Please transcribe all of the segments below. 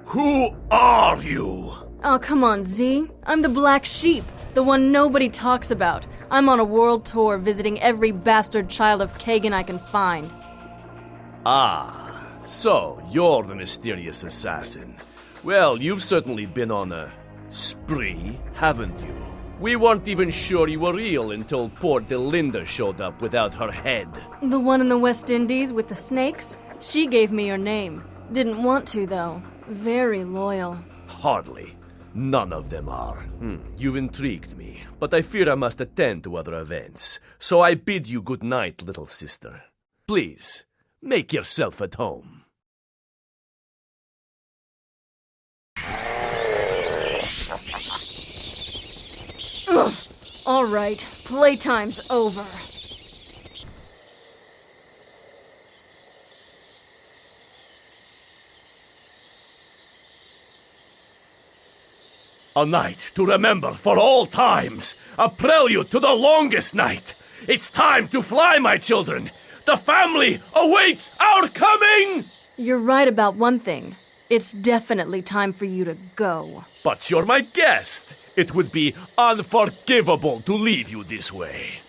Who are you? Oh, come on, Z. I'm the Black Sheep, the one nobody talks about. I'm on a world tour visiting every bastard child of Kagan I can find. Ah, so you're the mysterious assassin. Well, you've certainly been on a spree, haven't you? We weren't even sure you were real until poor Delinda showed up without her head. The one in the West Indies with the snakes? She gave me your name. Didn't want to, though. Very loyal. Hardly. None of them are. You've intrigued me, but I fear I must attend to other events. So I bid you good night, little sister. Please, make yourself at home. Ugh. All right, playtime's over. A night to remember for all times. A prelude to the longest night. It's time to fly, my children. The family awaits our coming! You're right about one thing. It's definitely time for you to go. But you're my guest. It would be unforgivable to leave you this way.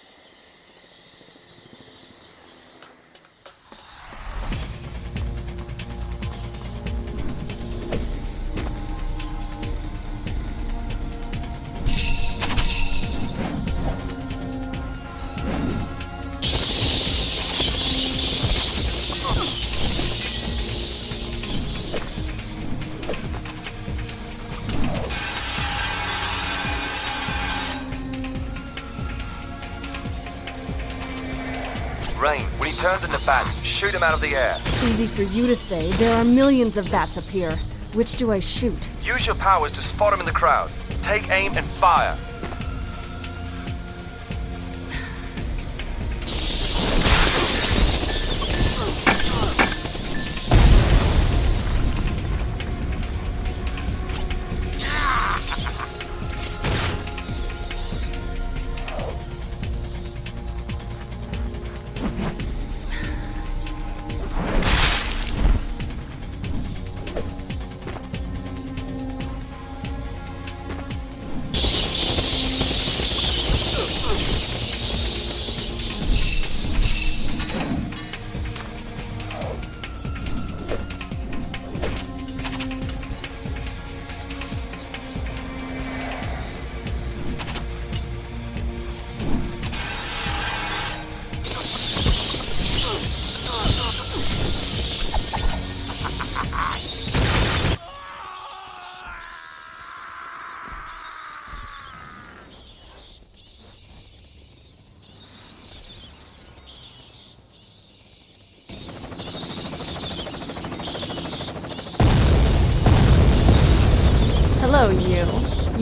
Rain, when he turns into bats, shoot him out of the air. Easy for you to say. There are millions of bats up here. Which do I shoot? Use your powers to spot him in the crowd. Take aim and fire. Hello, you.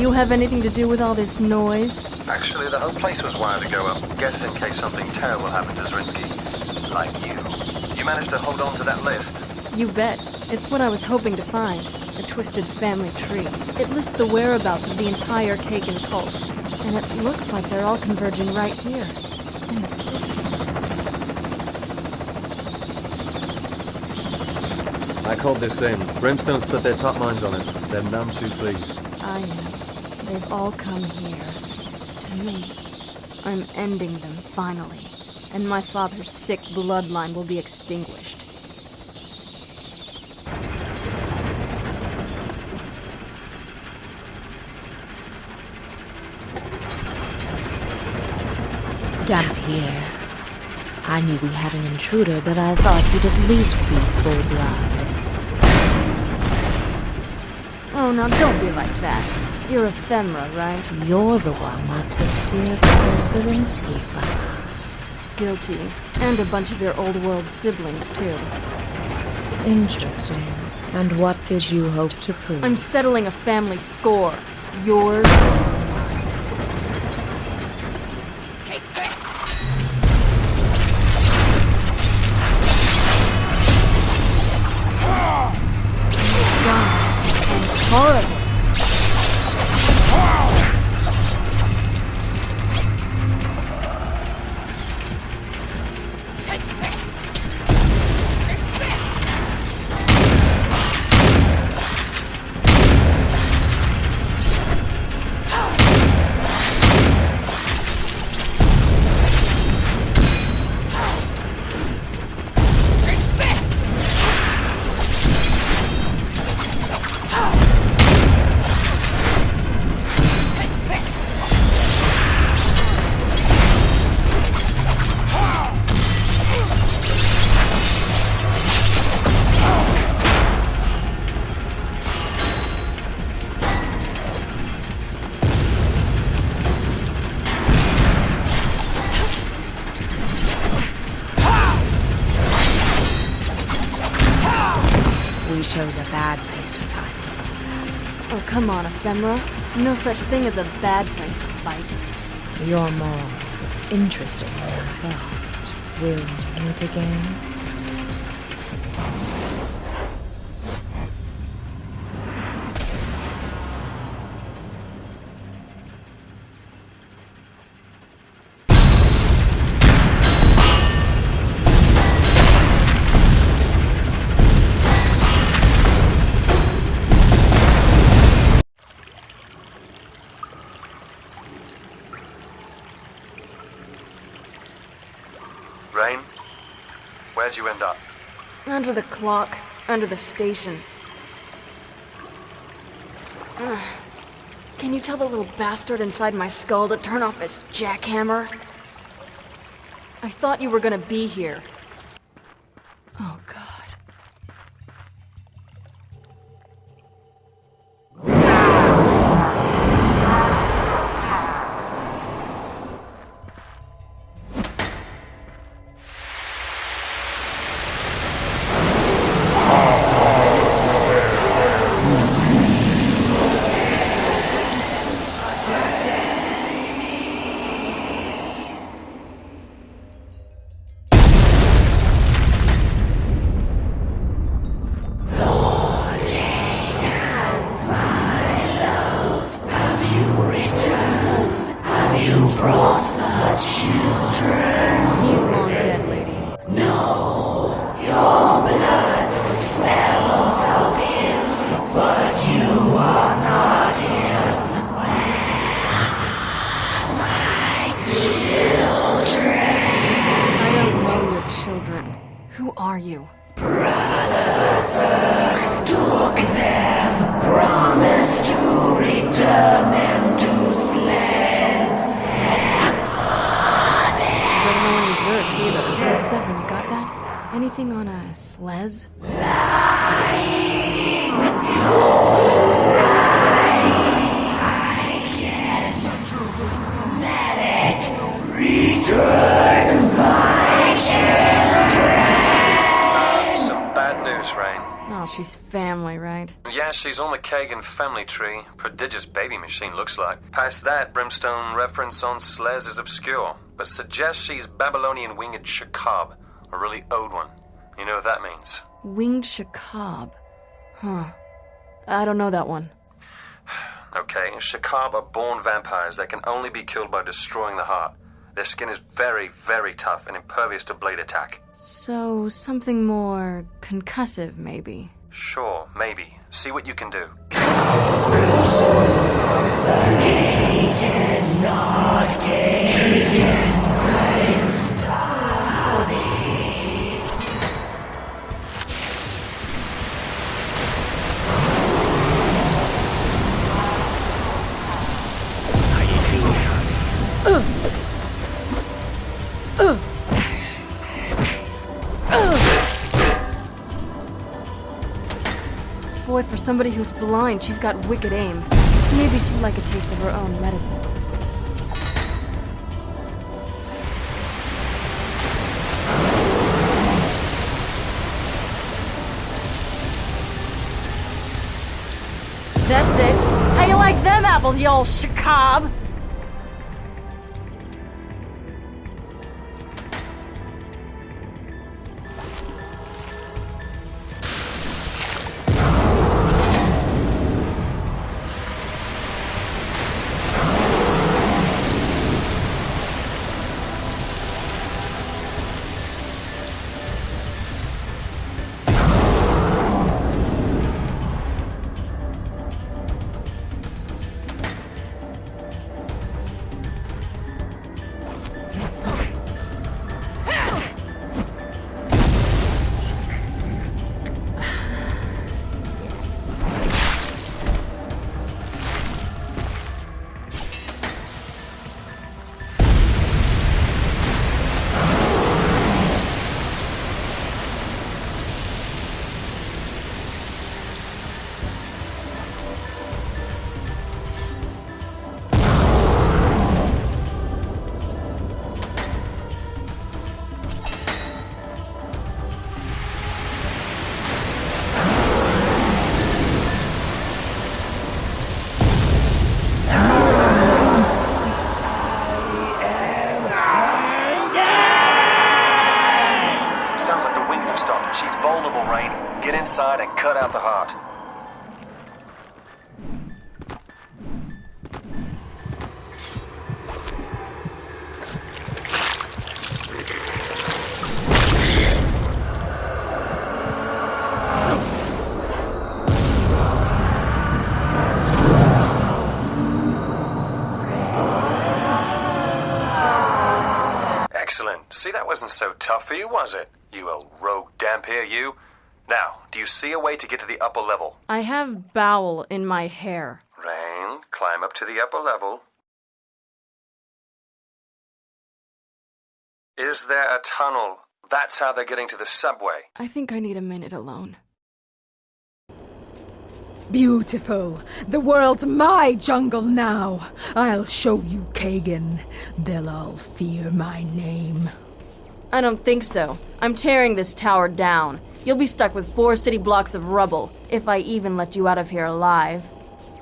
You have anything to do with all this noise? Actually, the whole place was wired to go up. Guess in case something terrible happened to Zerenzki. Like you. You managed to hold on to that list? You bet. It's what I was hoping to find. A twisted family tree. It lists the whereabouts of the entire Kagan cult. And it looks like they're all converging right here. In the city. I called this in. Brimstone's put their top minds on it. They're none too pleased. I am. They've all come here. To me. I'm ending them, finally. And my father's sick bloodline will be extinguished. Dhampir. I knew we had an intruder, but I thought you'd at least be full blood. Oh, now don't be like that. You're Ephemera, right? You're the one that took dear brother Zerenzki from us. Guilty. And a bunch of your old world siblings, too. Interesting. And what did you hope to prove? I'm settling a family score. Yours and mine. Take this! God. And horrible. we chose a bad place to fight the assassin. Oh, come on, Ephemera. No such thing as a bad place to fight. You're more interesting than I thought. Willing to meet again? Rain? Where'd you end up? Under the clock, under the station. Ugh. Can you tell the little bastard inside my skull to turn off his jackhammer? I thought you were gonna be here. Oh, God. He's long dead, lady. I don't know your children. Who are you? Don't know any Xerx either. Seven, you got that? Anything on a Slezz? Some bad news, Rain. Oh, she's family, right? Yeah, she's on the Kagan family tree. Prodigious baby machine, looks like. Past that, Brimstone reference on Slezz is obscure, but suggests she's Babylonian winged Shakab, a really old one. You know what that means? Winged Shakab. Huh. I don't know that one. Okay, Shakab are born vampires that can only be killed by destroying the heart. Their skin is very, very tough and impervious to blade attack. So, something more concussive, maybe. Sure, maybe. See what you can do. Boy, for somebody who's blind, she's got wicked aim. Maybe she'd like a taste of her own medicine. That's it. How you like them apples, you old Shakab? wings have stopped. She's vulnerable, Rain. Get inside and cut out the heart. Excellent. See, that wasn't so tough for you, was it? You old rogue Dhampir, you. Now, do you see a way to get to the upper level? I have bowel in my hair. Rain, climb up to the upper level. Is there a tunnel? That's how they're getting to the subway. I think I need a minute alone. Beautiful. The world's my jungle now. I'll show you, Kagan. They'll all fear my name. I don't think so. I'm tearing this tower down. You'll be stuck with 4 city blocks of rubble, if I even let you out of here alive.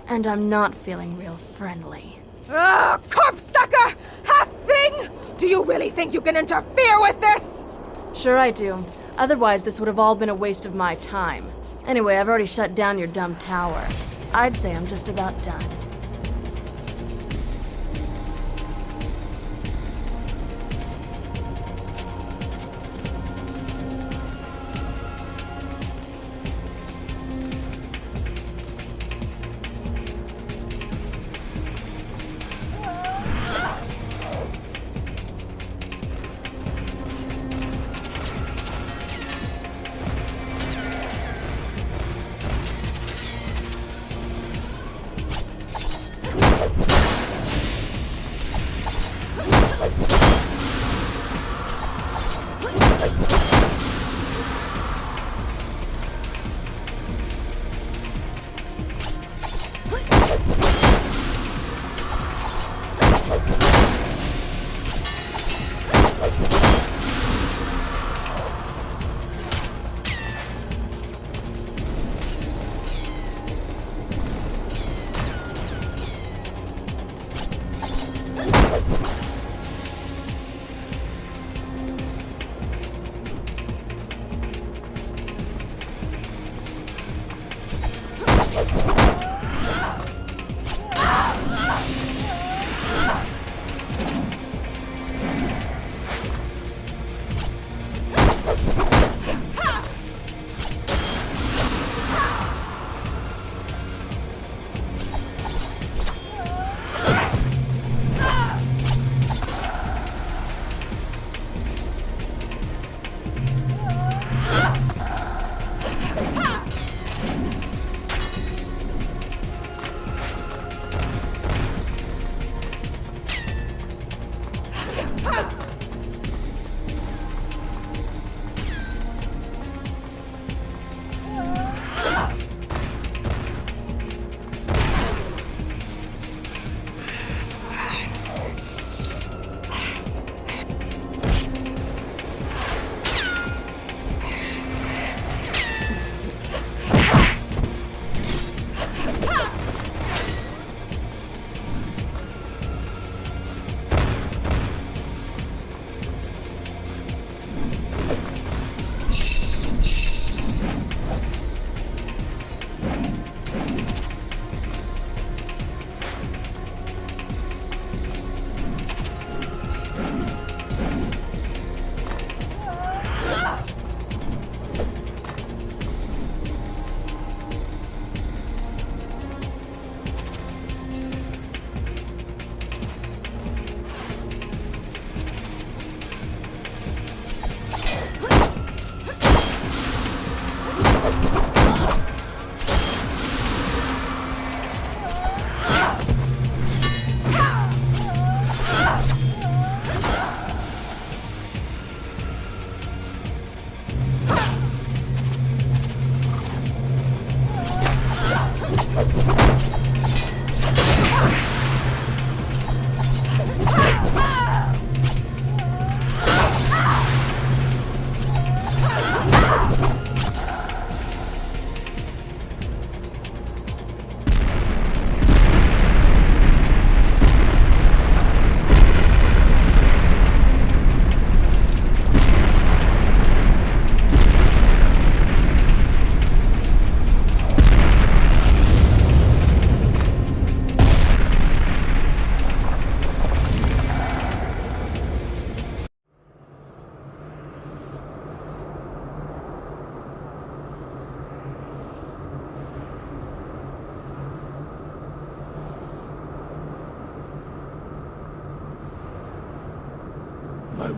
And I'm not feeling real friendly. Ah, corpse sucker! Half thing! Do you really think you can interfere with this? Sure I do. Otherwise, this would have all been a waste of my time. Anyway, I've already shut down your dumb tower. I'd say I'm just about done.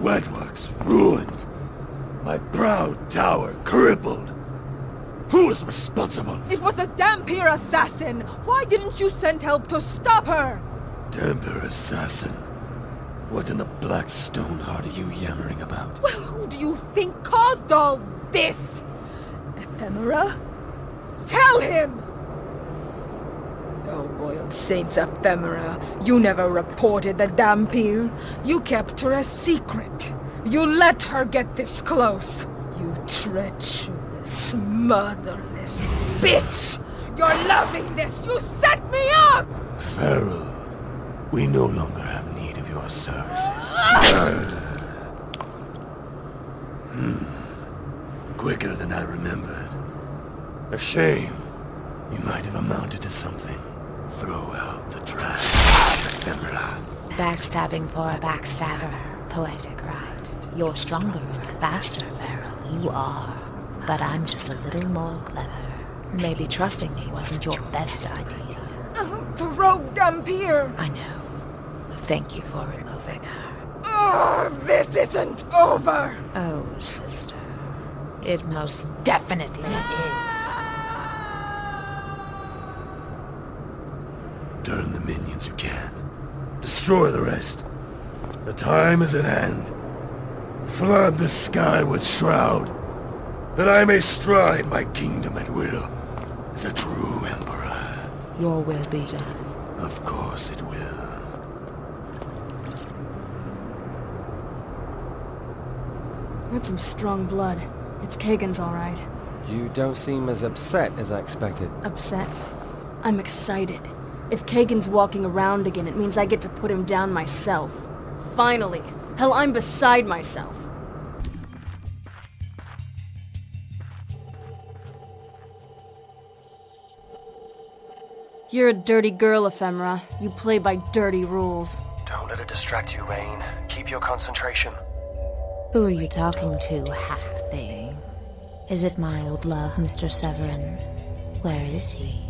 wetworks ruined. My proud tower crippled. Who is responsible? It was a Dhampir assassin! Why didn't you send help to stop her? Dhampir assassin? What in the black stone heart are you yammering about? Well, who do you think caused all this? Ephemera? Tell him! Oh, boiled saints, Ephemera. You never reported the Dhampir. You kept her a secret. You let her get this close. You treacherous, motherless bitch! You're loving this! You set me up! Ferril, we no longer have need of your services. Quicker than I remembered. A shame. You might have amounted to something. Throw out the trash, Ephemera. Backstabbing for a backstabber. Poetic, right? You're stronger and faster, Ferril. You are. But I'm just a little more clever. Maybe trusting me wasn't your best idea. Throw Dhampir! I know. Thank you for removing her. Oh, this isn't over! Oh, sister. It most definitely is. Turn the minions you can. Destroy the rest. The time is at hand. Flood the sky with shroud, that I may stride my kingdom at will as a true emperor. Your will be done. Of course it will. That's some strong blood. It's Kagan's all right. You don't seem as upset as I expected. Upset? I'm excited. If Kagan's walking around again, it means I get to put him down myself. Finally! Hell, I'm beside myself. You're a dirty girl, Ephemera. You play by dirty rules. Don't let it distract you, Rain. Keep your concentration. Who are you talking to, half-thing? Is it my old love, Mr. Severin? Where is he?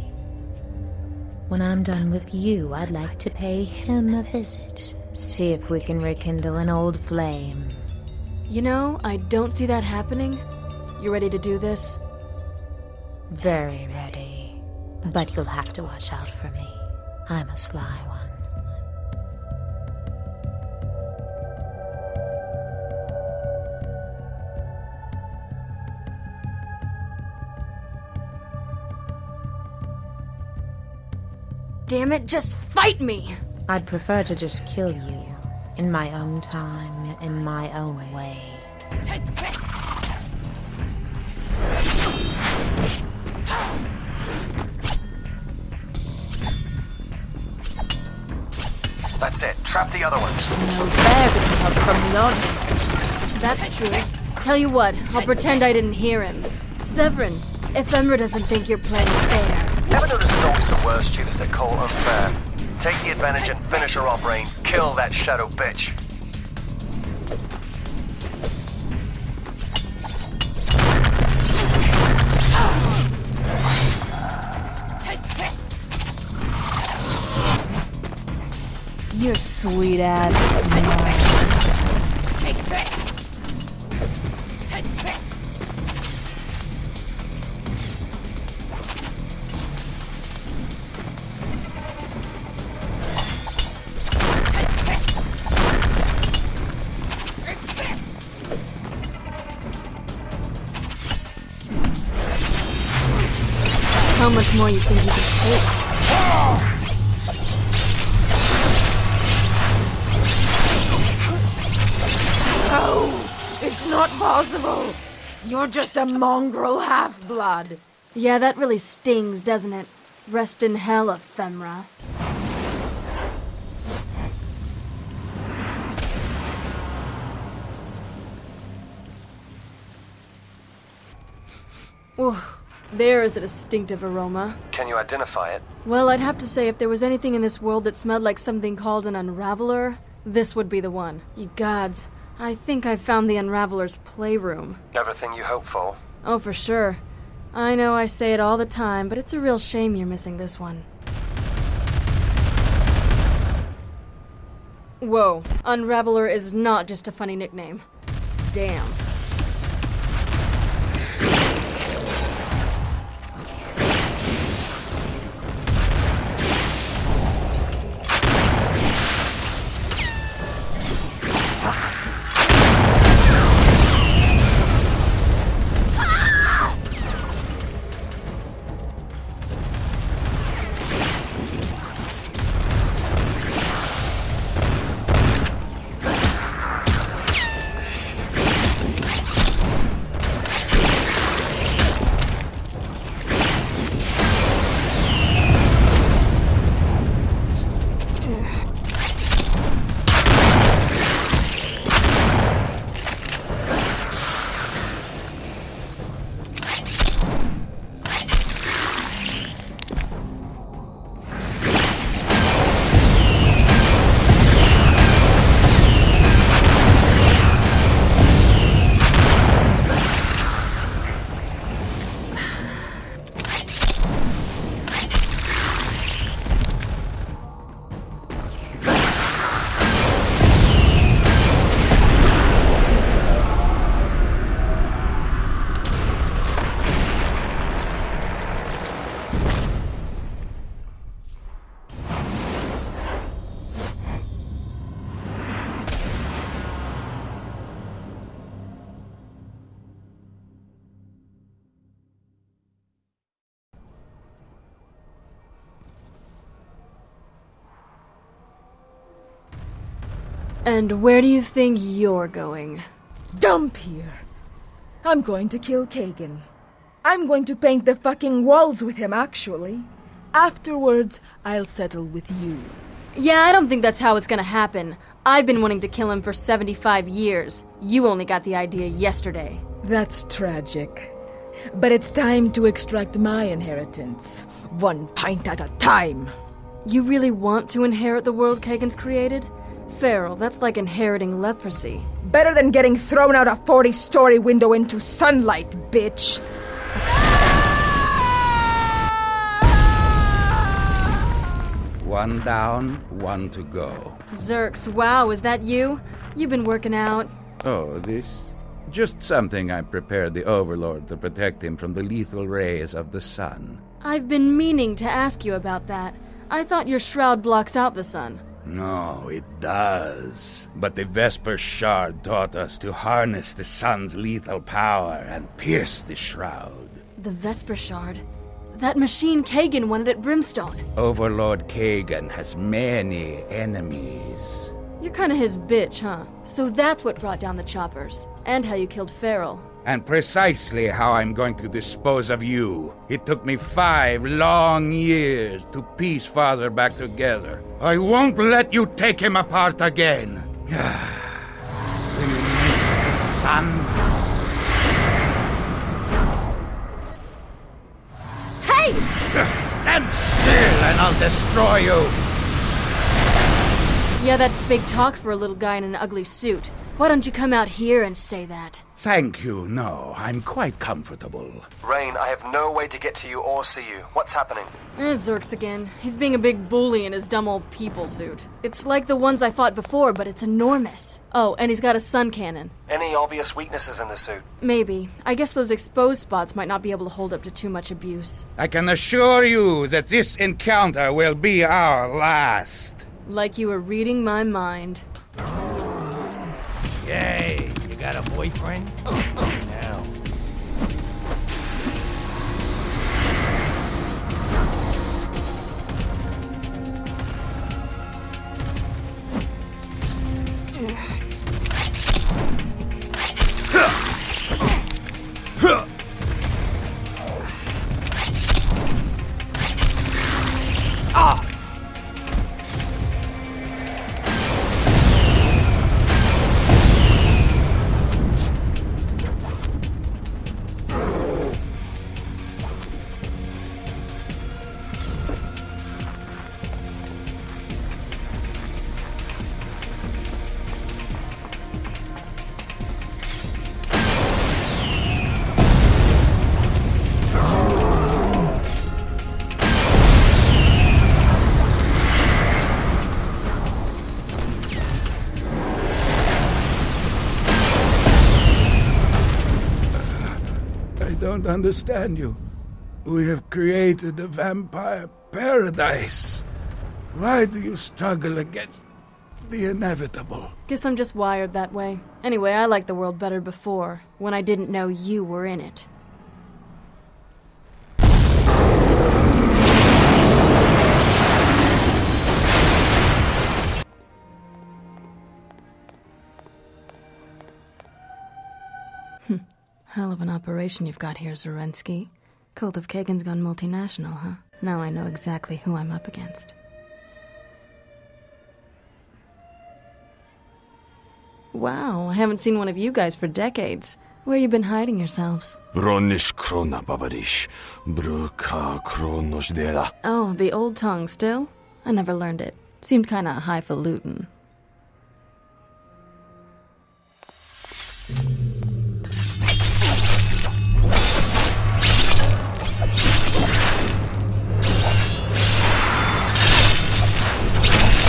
When I'm done with you, I'd like to pay him a visit. See if we can rekindle an old flame. You know, I don't see that happening. You ready to do this? Very ready. But you'll have to watch out for me. I'm a sly one. Damn it, just fight me! I'd prefer to just kill you. In my own time, in my own way. Take this! That's it. Trap the other ones. No bear can help from the audience. That's true. Tell you what, I'll pretend I didn't hear him. Severin, Ephemera doesn't think you're playing fair. Ever notice it's always the worst cheaters that call unfair? Take the advantage and finish her off, Rain. Kill that shadow bitch. Take this! You're sweet ass. Take this! Take this! How much more you think you can take? Oh, it's not possible! You're just a mongrel half-blood! Yeah, that really stings, doesn't it? Rest in hell, Ephemera. Ooh, there is a distinctive aroma. Can you identify it? Well, I'd have to say if there was anything in this world that smelled like something called an Unraveller, this would be the one. Ye gods, I think I found the Unraveller's playroom. Everything you hope for. Oh, for sure. I know I say it all the time, but it's a real shame you're missing this one. Whoa, Unraveller is not just a funny nickname. Damn. And where do you think you're going? Dhampir. I'm going to kill Kagan. I'm going to paint the fucking walls with him, actually. Afterwards, I'll settle with you. Yeah, I don't think that's how it's gonna happen. I've been wanting to kill him for 75 years. You only got the idea yesterday. That's tragic. But it's time to extract my inheritance. One pint at a time. You really want to inherit the world Kagan's created? Ferril, that's like inheriting leprosy. Better than getting thrown out a 40-story window into sunlight, bitch! One down, one to go. Xerx, wow, is that you? You've been working out. Oh, this? Just something I prepared the Overlord to protect him from the lethal rays of the sun. I've been meaning to ask you about that. I thought your shroud blocks out the sun. No, it does. But the Vesper Shard taught us to harness the sun's lethal power and pierce the shroud. The Vesper Shard? That machine Kagan wanted at Brimstone. Overlord Kagan has many enemies. You're kinda his bitch, huh? So that's what brought down the choppers. And how you killed Ferril. And precisely how I'm going to dispose of you. It took me 5 long years to piece Father back together. I won't let you take him apart again. Will you miss the sun? Hey! Stand still and I'll destroy you. Yeah, that's big talk for a little guy in an ugly suit. Why don't you come out here and say that? Thank you, no. I'm quite comfortable. Rain, I have no way to get to you or see you. What's happening? Xerx again. He's being a big bully in his dumb old people suit. It's like the ones I fought before, but it's enormous. Oh, and he's got a sun cannon. Any obvious weaknesses in the suit? Maybe. I guess those exposed spots might not be able to hold up to too much abuse. I can assure you that this encounter will be our last. Like you were reading my mind. Hey, you got a boyfriend? Now. don't understand you. We have created a vampire paradise. Why do you struggle against the inevitable? Guess I'm just wired that way. Anyway, I liked the world better before, when I didn't know you were in it. Hell of an operation you've got here, Zerenzki. Cult of Kagan's gone multinational, huh? Now I know exactly who I'm up against. Wow, I haven't seen one of you guys for decades. Where you been hiding yourselves? Bronish krona babarish. Bruka kronosh dela. Oh, the old tongue still? I never learned it. Seemed kinda highfalutin.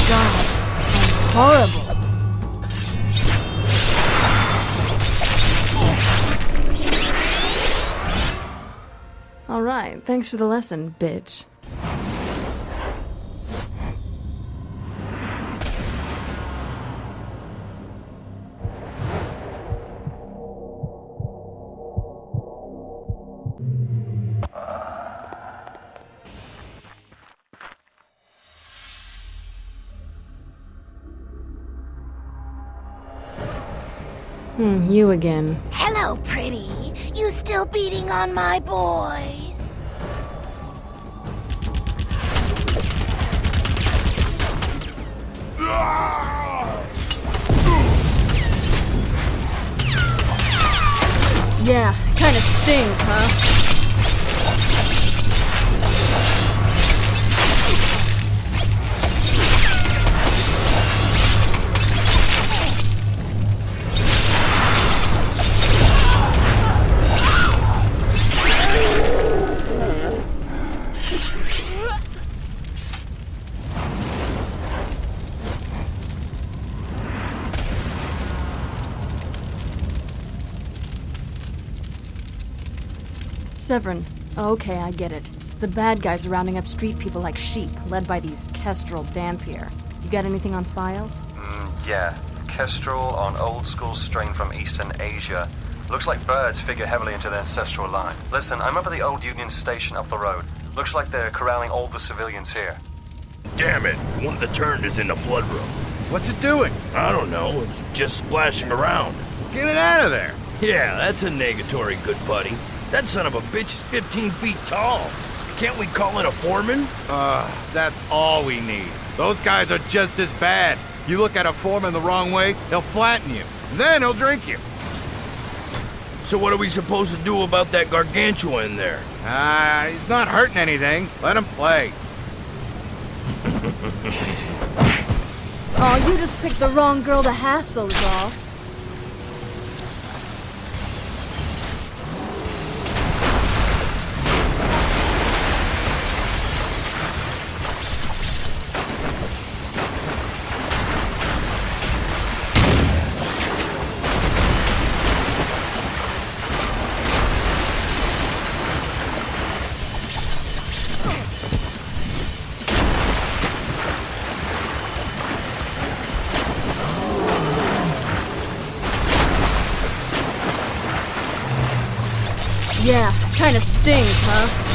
God, I'm horrible. All right, thanks for the lesson, bitch. You again. Hello, pretty. You still beating on my boys? Yeah, kinda stings, huh? Severin. Okay, I get it. The bad guys are rounding up street people like sheep, led by these Kestrel Dhampir. You got anything on file? Yeah. Kestrel on old school strain from Eastern Asia. Looks like birds figure heavily into the ancestral line. Listen, I'm up at the old Union station up the road. Looks like they're corralling all the civilians here. Damn it, one of the turned is in the blood room. What's it doing? I don't know, it's just splashing around. Get it out of there! Yeah, that's a negatory, good buddy. That son of a bitch is 15 feet tall. Can't we call in a foreman? That's all we need. Those guys are just as bad. You look at a foreman the wrong way, he'll flatten you. Then he'll drink you. So what are we supposed to do about that gargantua in there? He's not hurting anything. Let him play. Oh, you just picked the wrong girl to hassle, is all. Yeah, kinda stings, huh?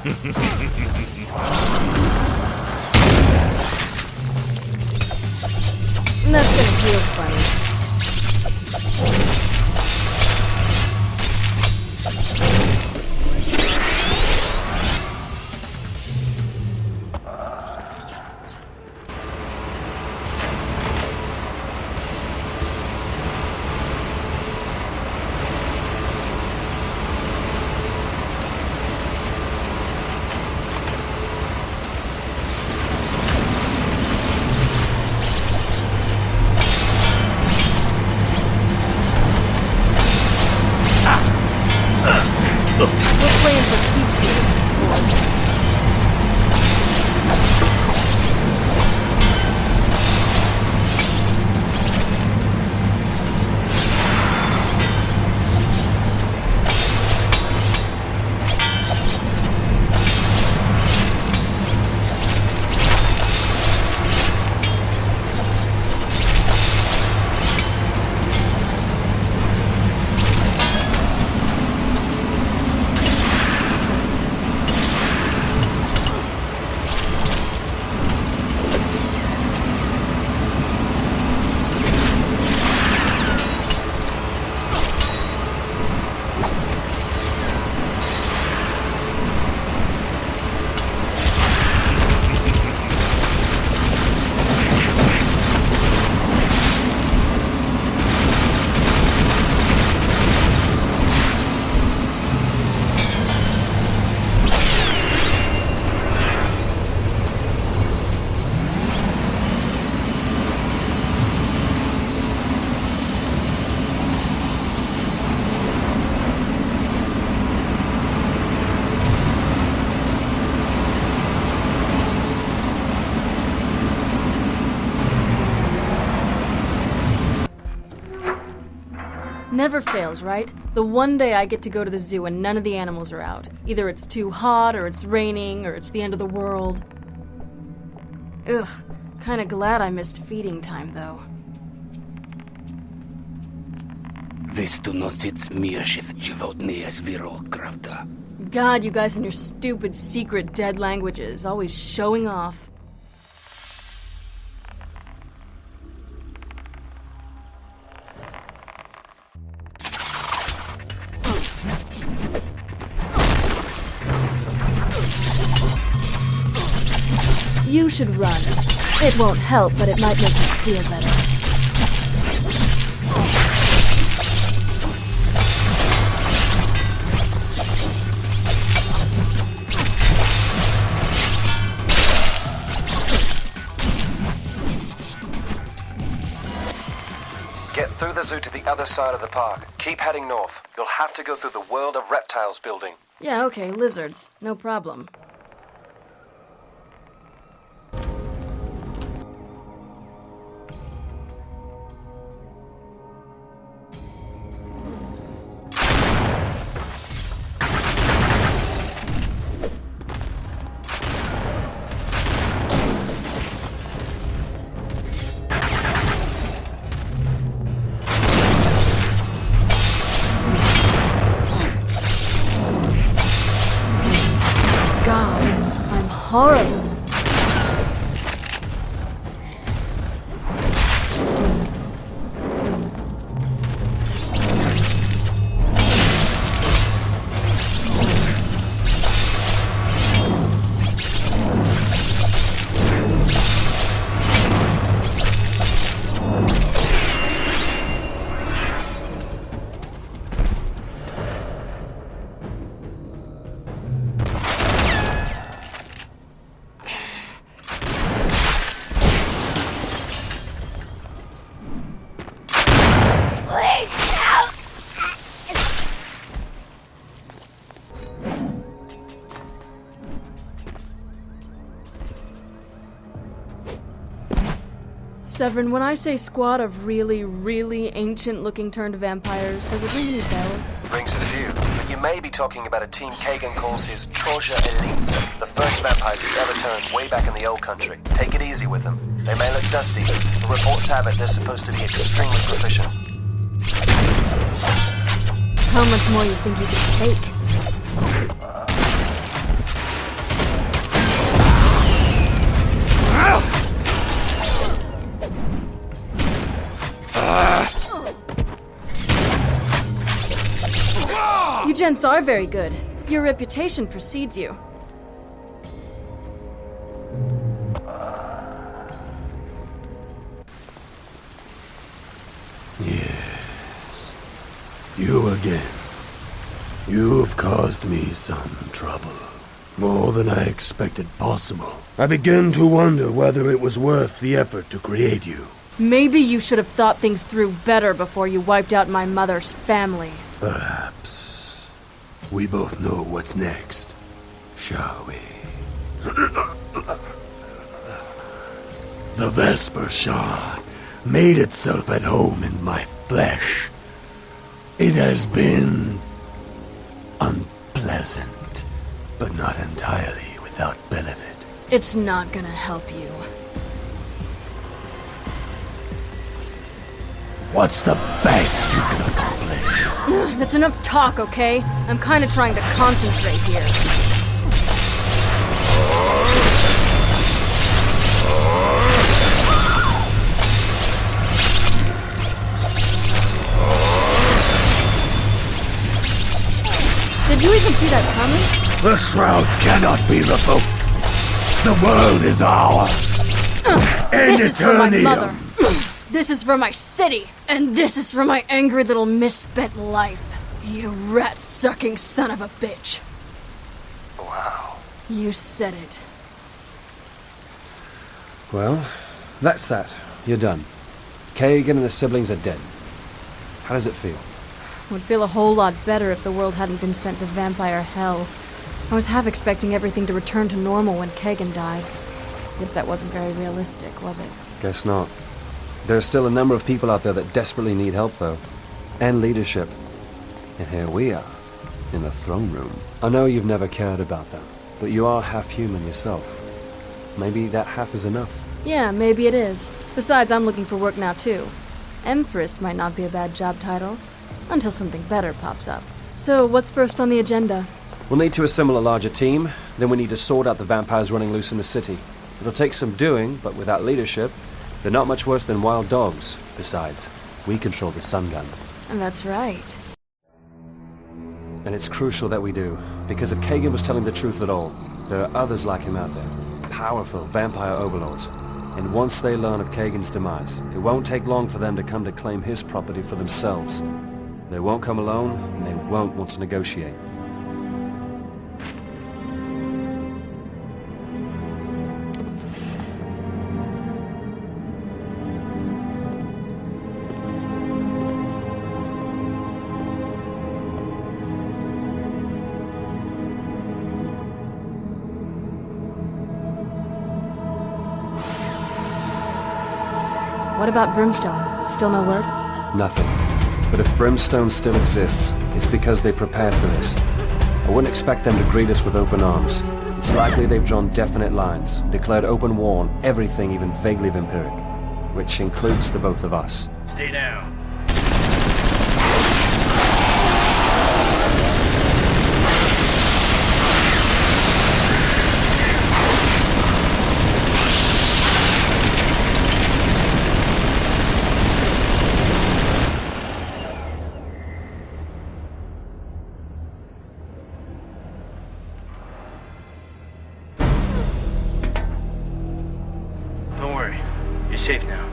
That's gonna feel funny. We're playing for keeps here, sport. Never fails, right? The one day I get to go to the zoo and none of the animals are out. Either it's too hot, or it's raining, or it's the end of the world. Ugh, kinda glad I missed feeding time, though. Weißt du noch jetzt mir żywotnie zwiro, prawda? God, you guys and your stupid secret dead languages, always showing off. You should run. It won't help, but it might make you feel better. Get through the zoo to the other side of the park. Keep heading north. You'll have to go through the World of Reptiles building. Yeah, okay, lizards. No problem. Horrible. Severin, when I say squad of really, really ancient-looking turned vampires, does it ring any bells? Rings a few, but you may be talking about a team Kagan calls his Xerx Elites, the first vampires he's ever turned way back in the old country. Take it easy with them. They may look dusty, but reports have it they're supposed to be extremely proficient. How much more you think you can take? Odds are very good. Your reputation precedes you. Yes. You again. You have caused me some trouble. More than I expected possible. I begin to wonder whether it was worth the effort to create you. Maybe you should have thought things through better before you wiped out my mother's family. Perhaps. We both know what's next, shall we? The Vesper Shard made itself at home in my flesh. It has been unpleasant, but not entirely without benefit. It's not gonna help you. What's the best you can accomplish? That's enough talk, okay? I'm kinda trying to concentrate here. Did you even see that coming? The Shroud cannot be revoked. The world is ours. And this is for my mother. This is for my city. And this is for my angry little misspent life. You rat-sucking son of a bitch. Wow. You said it. Well, that's that. You're done. Kagan and the siblings are dead. How does it feel? Would feel a whole lot better if the world hadn't been sent to vampire hell. I was half expecting everything to return to normal when Kagan died. Guess that wasn't very realistic, was it? Guess not. There are still a number of people out there that desperately need help, though. And leadership. And here we are, in the throne room. I know you've never cared about that, but you are half human yourself. Maybe that half is enough. Yeah, maybe it is. Besides, I'm looking for work now, too. Empress might not be a bad job title. Until something better pops up. So, what's first on the agenda? We'll need to assemble a larger team, then we need to sort out the vampires running loose in the city. It'll take some doing, but without leadership, they're not much worse than wild dogs. Besides, we control the sun gun. And that's right. And it's crucial that we do, because if Kagan was telling the truth at all, there are others like him out there. Powerful vampire overlords. And once they learn of Kagan's demise, it won't take long for them to come to claim his property for themselves. They won't come alone, and they won't want to negotiate. What about Brimstone? Still no word? Nothing. But if Brimstone still exists, it's because they prepared for this. I wouldn't expect them to greet us with open arms. It's likely they've drawn definite lines, declared open war on everything even vaguely vampiric, which includes the both of us. Stay down. Don't worry. You're safe now.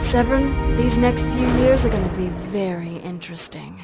Severin, these next few years are gonna be very interesting.